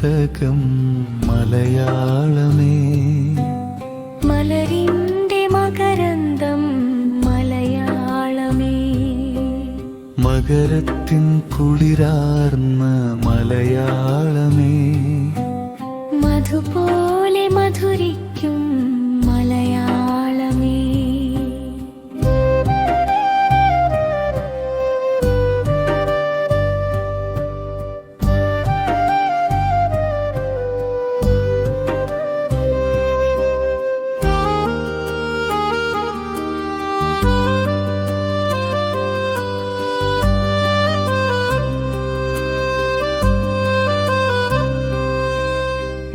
പുസ്തകം മലയാളമേ. മലരിന്റെ മകരന്തം മലയാളമേ. മകരത്തിൻ കുളിരാർന്ന മലയാളമേ. മധുപോലെ മധുരിക്കും മലയാളമേ.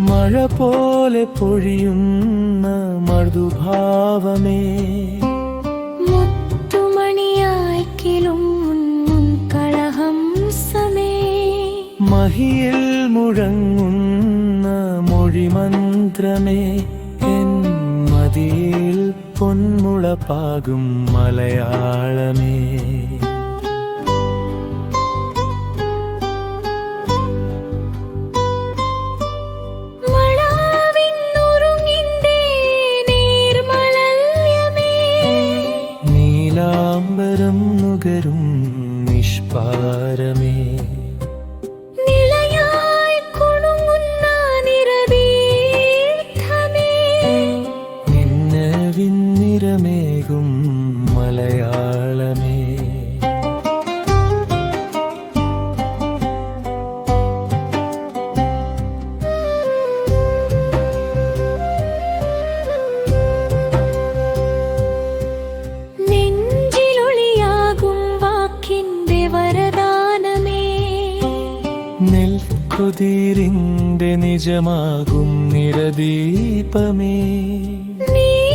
മഴ പോലെ പൊഴിയുന്ന മൃദുഭാവമേ. മുത്തുമണിയായി കിളുങ്ങും കളഹംസമേ. മഹിയിൽ മുഴങ്ങുന്ന മൊഴിമന്ത്രമേ. എൻ മതിയിൽ പൊന്മുളപ്പാകും മലയാളമേ. നീലാംബരം നുകരും നിഷ്പാരമേ. നിളയായി കുണുങ്ങുന്ന നിറതീർത്ഥമേ. നിന്നവിൻ നിറമേകും മലയാളമേ. നെൽക്കുതിരിന്റെ നിജമാകും നിറദീപമേ. നീ